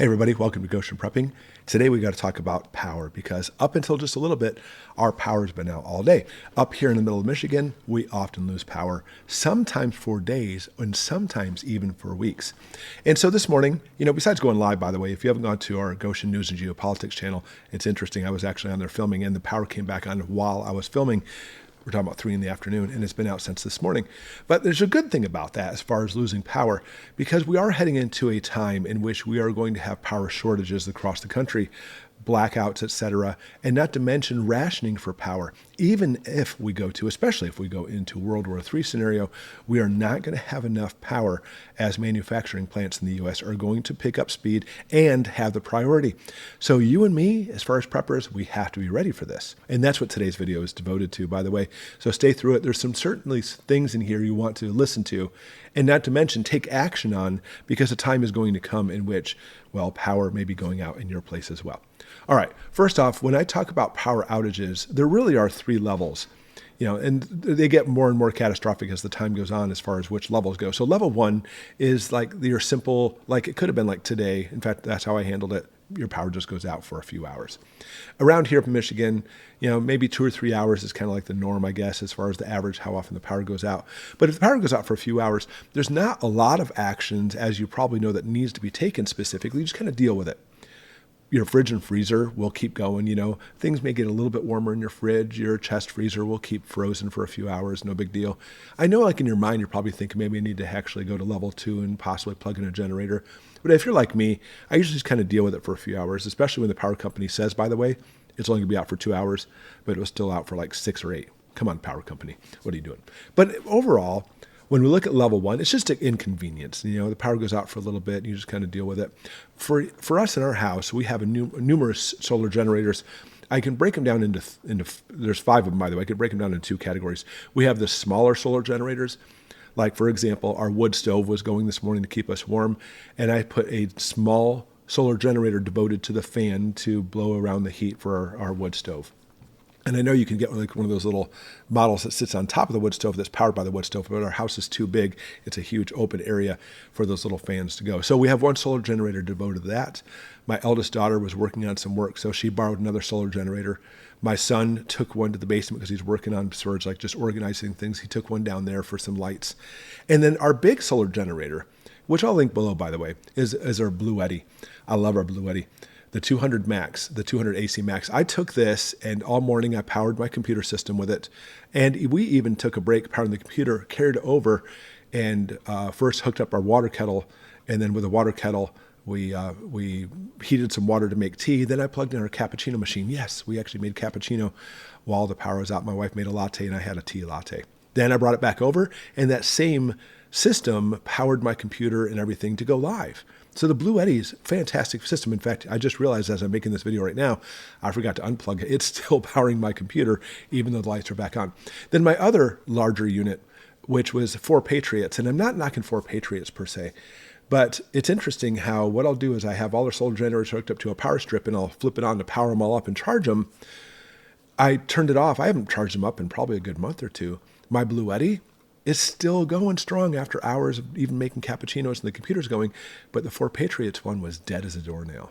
Hey everybody, welcome to Goshen Prepping. Today we got to talk about power because up until just a little bit, our power's been out all day. Up here in the middle of Michigan, we often lose power, sometimes for days and sometimes even for weeks. And so this morning, besides going live, by the way, if you haven't gone to our Goshen News and Geopolitics channel, it's interesting. I was actually on there filming and the power came back on while I was filming. We're talking about 3 in the afternoon, and it's been out since this morning. But there's a good thing about that as far as losing power, because we are heading into a time in which we are going to have power shortages across the country, blackouts, etc., and not to mention rationing for power. Even if we go to, especially if we go into World War III scenario, we are not going to have enough power as manufacturing plants in the U.S. are going to pick up speed and have the priority. So you and me, as far as preppers, we have to be ready for this. And that's what today's video is devoted to, by the way. So stay through it. There's some certainly things in here you want to listen to, and not to mention take action on, because a time is going to come in which, well, power may be going out in your place as well. All right, first off, when I talk about power outages, there really are 3 levels, and they get more and more catastrophic as the time goes on as far as which levels go. So level 1 is like your simple, like it could have been like today. In fact, that's how I handled it. Your power just goes out for a few hours. Around here in Michigan, maybe 2 or 3 hours is kind of like the norm, I guess, as far as the average, how often the power goes out. But if the power goes out for a few hours, there's not a lot of actions, as you probably know, that needs to be taken specifically. You just kind of deal with it. Your fridge and freezer will keep going. Things may get a little bit warmer in your fridge. Your chest freezer will keep frozen for a few hours. No big deal. I know, like in your mind, you're probably thinking maybe I need to actually go to level 2 and possibly plug in a generator. But if you're like me, I usually just kind of deal with it for a few hours, especially when the power company says, by the way, it's only going to be out for 2 hours, but it was still out for like 6 or 8. Come on, power company. What are you doing? But overall, when we look at level 1, it's just an inconvenience. The power goes out for a little bit, and you just kind of deal with it. For us in our house, we have numerous solar generators. I can break them down into there's 5 of them, by the way. I can break them down into 2 categories. We have the smaller solar generators. Like, for example, our wood stove was going this morning to keep us warm, and I put a small solar generator devoted to the fan to blow around the heat for our wood stove. And I know you can get like one of those little models that sits on top of the wood stove that's powered by the wood stove, but our house is too big. It's a huge open area for those little fans to go. So we have one solar generator devoted to that. My eldest daughter was working on some work, so she borrowed another solar generator. My son took one to the basement because he's working on storage, like just organizing things. He took one down there for some lights. And then our big solar generator, which I'll link below, by the way, is our BLUETTI. I love our BLUETTI. The 200 Max, the 200 AC Max. I took this, and all morning I powered my computer system with it. And we even took a break powering the computer, carried it over, and first hooked up our water kettle. And then with the water kettle, we heated some water to make tea. Then I plugged in our cappuccino machine. Yes, we actually made cappuccino while the power was out. My wife made a latte, and I had a tea latte. Then I brought it back over, and that same system powered my computer and everything to go live. So the BLUETTI is a fantastic system. In fact, I just realized as I'm making this video right now, I forgot to unplug it. It's still powering my computer, even though the lights are back on. Then my other larger unit, which was 4 Patriots, and I'm not knocking 4 Patriots per se, but it's interesting how what I'll do is I have all the solar generators hooked up to a power strip, and I'll flip it on to power them all up and charge them. I turned it off. I haven't charged them up in probably a good month or 2. My BLUETTI is still going strong after hours of even making cappuccinos and the computer's going, but the 4 Patriots one was dead as a doornail.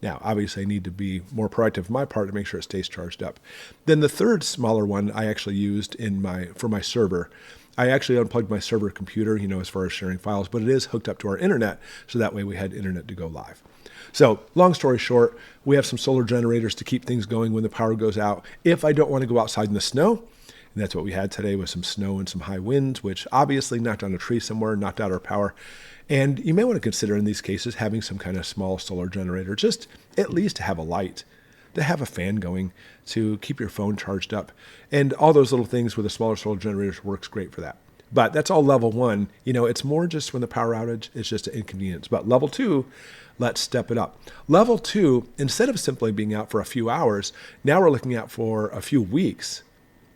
Now, obviously, I need to be more proactive on my part to make sure it stays charged up. Then the third smaller one I actually used for my server. I actually unplugged my server computer, as far as sharing files, but it is hooked up to our internet, so that way we had internet to go live. So, long story short, we have some solar generators to keep things going when the power goes out. If I don't want to go outside in the snow, and that's what we had today, with some snow and some high winds, which obviously knocked down a tree somewhere, knocked out our power. And you may want to consider in these cases having some kind of small solar generator, just at least to have a light, to have a fan going, to keep your phone charged up. And all those little things with the smaller solar generators works great for that. But that's all level 1. It's more just when the power outage, it's just an inconvenience. But level 2, let's step it up. Level 2, instead of simply being out for a few hours, now we're looking at for a few weeks,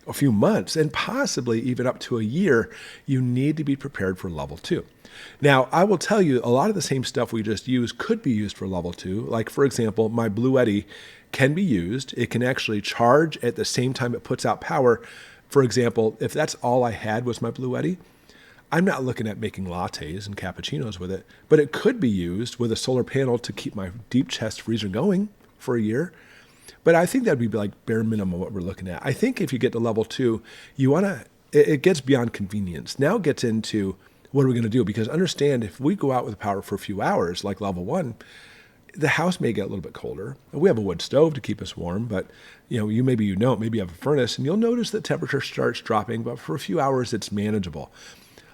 a few months, and possibly even up to a year. You need to be prepared for level 2. Now, I will tell you, a lot of the same stuff we just used could be used for level 2. Like, for example, my BLUETTI can be used. It can actually charge at the same time it puts out power. For example, if that's all I had was my BLUETTI, I'm not looking at making lattes and cappuccinos with it, but it could be used with a solar panel to keep my deep chest freezer going for a year. But I think that'd be like bare minimum what we're looking at. I think if you get to level 2, you want to, it gets beyond convenience. Now it gets into what are we going to do? Because understand, if we go out with power for a few hours, like level 1, the house may get a little bit colder. We have a wood stove to keep us warm, but maybe you don't. Maybe you have a furnace, and you'll notice that temperature starts dropping, but for a few hours, it's manageable.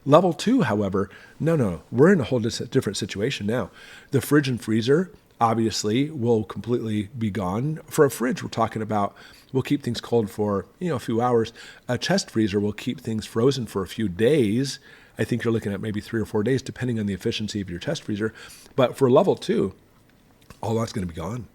Level 2, however, no, we're in a whole different situation now. The fridge and freezer obviously will completely be gone. For a fridge, we're talking about we'll keep things cold for a few hours. A chest freezer will keep things frozen for a few days. I think you're looking at maybe 3 or 4 days, depending on the efficiency of your chest freezer. But for level 2, all that's going to be gone.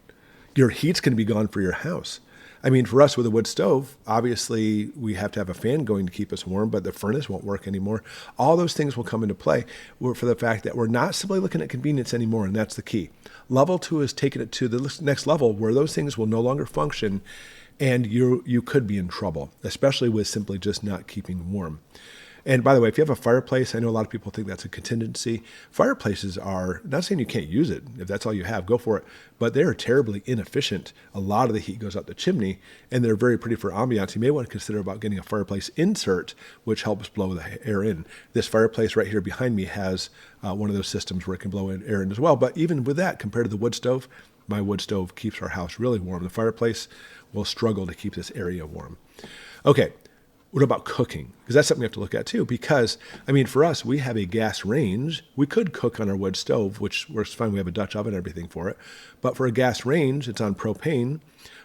Your heat's going to be gone for your house. I mean, for us with a wood stove, obviously we have to have a fan going to keep us warm, but the furnace won't work anymore. All those things will come into play for the fact that we're not simply looking at convenience anymore, and that's the key. Level 2 is taking it to the next level where those things will no longer function, and you could be in trouble, especially with simply just not keeping warm. And by the way, if you have a fireplace, I know a lot of people think that's a contingency. Fireplaces are, not saying you can't use it. If that's all you have, go for it. But they're terribly inefficient. A lot of the heat goes out the chimney, and they're very pretty for ambiance. You may want to consider about getting a fireplace insert, which helps blow the air in. This fireplace right here behind me has one of those systems where it can blow air in as well. But even with that, compared to the wood stove, my wood stove keeps our house really warm. The fireplace will struggle to keep this area warm. Okay. What about cooking? Because that's something we have to look at too. Because, for us, we have a gas range. We could cook on our wood stove, which works fine. We have a Dutch oven and everything for it. But for a gas range, it's on propane.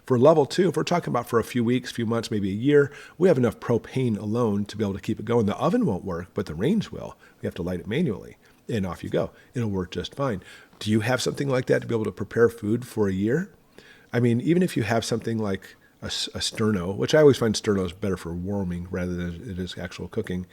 For level 2, if we're talking about for a few weeks, few months, maybe a year, we have enough propane alone to be able to keep it going. The oven won't work, but the range will. We have to light it manually, and off you go. It'll work just fine. Do you have something like that to be able to prepare food for a year? Even if you have something like a sterno, which I always find sterno is better for warming rather than it is actual cooking.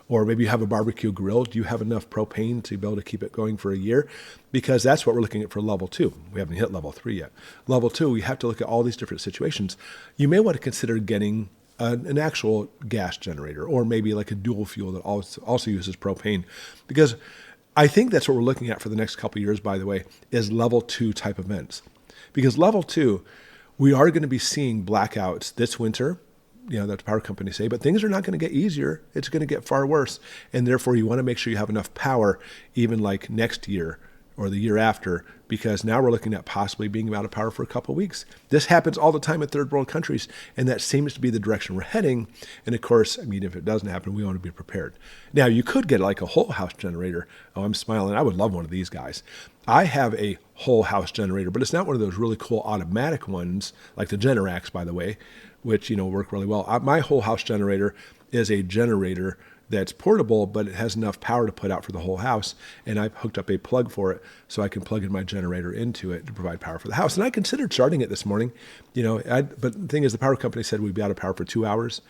Or maybe you have a barbecue grill. Do you have enough propane to be able to keep it going for a year? Because that's what we're looking at for level 2. We haven't hit level 3 yet. Level 2, we have to look at all these different situations. You may want to consider getting an actual gas generator, or maybe like a dual fuel that also uses propane. Because I think that's what we're looking at for the next couple of years, by the way, is level 2 type events. Because level 2, we are going to be seeing blackouts this winter, that the power companies say, but things are not going to get easier. It's going to get far worse. And therefore, you want to make sure you have enough power, even like next year or the year after, because now we're looking at possibly being out of power for a couple of weeks. This happens all the time in third world countries, and that seems to be the direction we're heading. And of course, if it doesn't happen, we want to be prepared. Now, you could get like a whole house generator. Oh, I'm smiling. I would love one of these guys. I have a whole house generator, but it's not one of those really cool automatic ones, like the Generacs, by the way, which, work really well. My whole house generator is a generator that's portable, but it has enough power to put out for the whole house. And I've hooked up a plug for it so I can plug in my generator into it to provide power for the house. And I considered starting it this morning, but the thing is, the power company said we'd be out of power for 2 hours.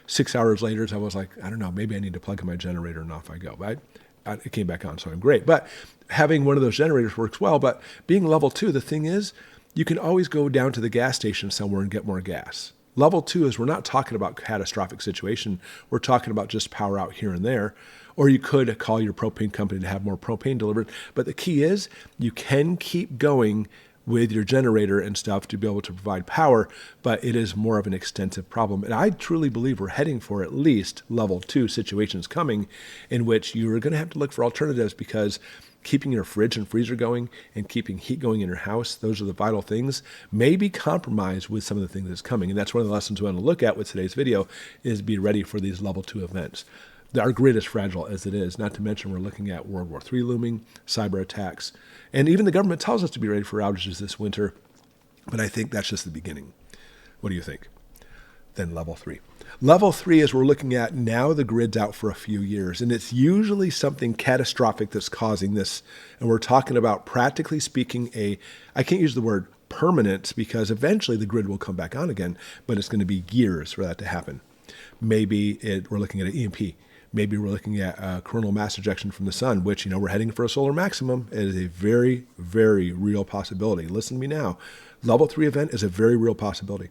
6 hours later, so I was like, I don't know, maybe I need to plug in my generator, and off I go. But it came back on, so I'm great. But having one of those generators works well. But being level 2, the thing is, you can always go down to the gas station somewhere and get more gas. Level 2 is we're not talking about catastrophic situation. We're talking about just power out here and there. Or you could call your propane company to have more propane delivered. But the key is you can keep going with your generator and stuff to be able to provide power, but it is more of an extensive problem. And I truly believe we're heading for at least level 2 situations coming, in which you're going to have to look for alternatives, because keeping your fridge and freezer going and keeping heat going in your house, those are the vital things, may be compromised with some of the things that's coming. And that's one of the lessons we want to look at with today's video, is be ready for these level 2 events. Our grid is fragile as it is, not to mention we're looking at World War III looming, cyber attacks, and even the government tells us to be ready for outages this winter, but I think that's just the beginning. What do you think? Then level 3. Level 3 is we're looking at now the grid's out for a few years, and it's usually something catastrophic that's causing this, and we're talking about, practically speaking, I can't use the word permanent, because eventually the grid will come back on again, but it's going to be years for that to happen. Maybe we're looking at an EMP. Maybe we're looking at coronal mass ejection from the sun, which, we're heading for a solar maximum. It is a very, very real possibility. Listen to me now. Level 3 event is a very real possibility.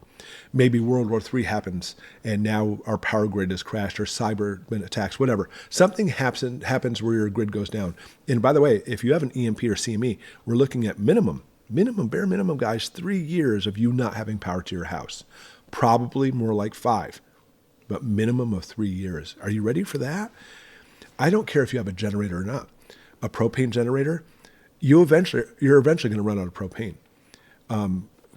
Maybe World War III happens and now our power grid has crashed or cyber attacks, whatever. Something happens where your grid goes down. And by the way, if you have an EMP or CME, we're looking at bare minimum, guys, 3 years of you not having power to your house. Probably more like 5, but minimum of 3 years. Are you ready for that? I don't care if you have a generator or not. A propane generator, you're eventually going to run out of propane.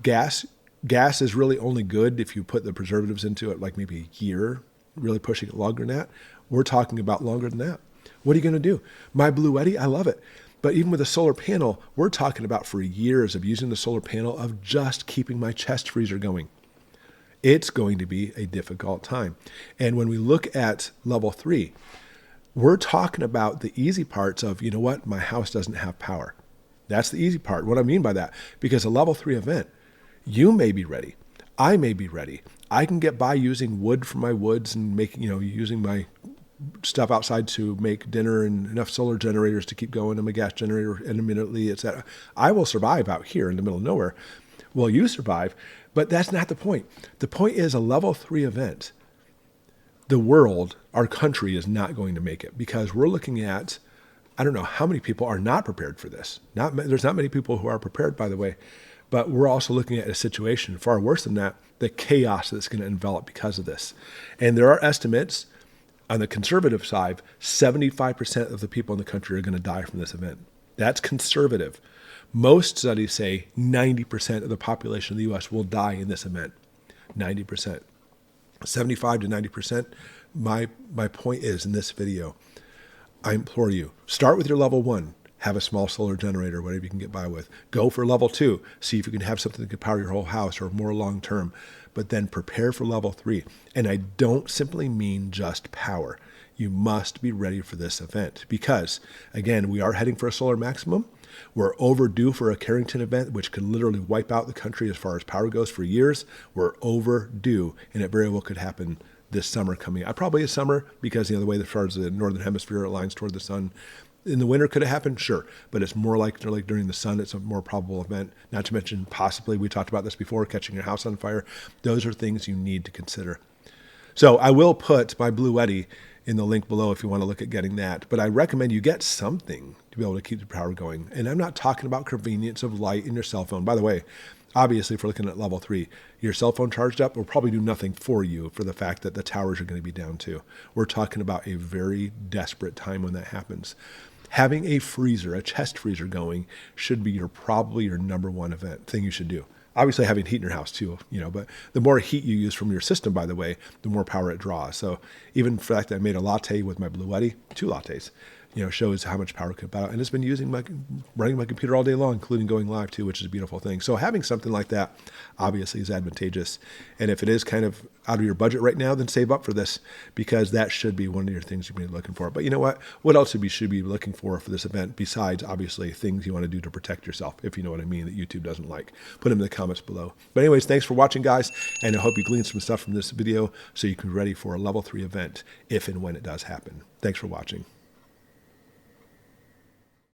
Gas is really only good if you put the preservatives into it, like maybe a year, really pushing it longer than that. We're talking about longer than that. What are you going to do? My BLUETTI, I love it. But even with a solar panel, we're talking about for years of using the solar panel of just keeping my chest freezer going. It's going to be a difficult time. And when we look at level 3, we're talking about the easy parts of, you know what, my house doesn't have power. That's the easy part. What I mean by that, because a level 3 event, you may be ready. I may be ready. I can get by using wood from my woods and using my stuff outside to make dinner and enough solar generators to keep going and my gas generator intermittently, etc. I will survive out here in the middle of nowhere. Well, you survive, but that's not the point. The point is a level 3 event. The world, our country is not going to make it because we're looking at, I don't know how many people are not prepared for this. There's not many people who are prepared, by the way, but we're also looking at a situation far worse than that, the chaos that's going to envelop because of this. And there are estimates on the conservative side, 75% of the people in the country are going to die from this event. That's conservative. Most studies say 90% of the population of the U.S. will die in this event. 90%. 75 to 90%. My point is in this video, I implore you, start with your level 1. Have a small solar generator, whatever you can get by with. Go for level 2. See if you can have something that can power your whole house or more long term. But then prepare for level 3. And I don't simply mean just power. You must be ready for this event because, again, we are heading for a solar maximum. We're overdue for a Carrington event, which could literally wipe out the country as far as power goes for years. We're overdue, and it very well could happen this summer coming up. Probably a summer because the way as far as the northern hemisphere aligns toward the sun. In the winter, could it happen? Sure. But it's more like during the sun, it's a more probable event. Not to mention, possibly, we talked about this before, catching your house on fire. Those are things you need to consider. So I will put my BLUETTI in the link below if you want to look at getting that. But I recommend you get something to be able to keep the power going. And I'm not talking about convenience of light in your cell phone. By the way, obviously, if we're looking at level 3, your cell phone charged up will probably do nothing for you for the fact that the towers are going to be down too. We're talking about a very desperate time when that happens. Having a freezer, a chest freezer going should be probably your number 1 thing you should do. Obviously having heat in your house too, but the more heat you use from your system, by the way, the more power it draws. So even the fact that I made a latte with my BLUETTI, 2 lattes, shows how much power it could put out. And it's been running my computer all day long, including going live too, which is a beautiful thing. So having something like that obviously is advantageous. And if it is kind of out of your budget right now, then save up for this because that should be one of your things you'll be looking for. But you know what? What else should be looking for this event besides obviously things you want to do to protect yourself, if you know what I mean, that YouTube doesn't like? Put them in the comments below. But anyways, thanks for watching, guys. And I hope you gleaned some stuff from this video so you can be ready for a level 3 event if and when it does happen. Thanks for watching.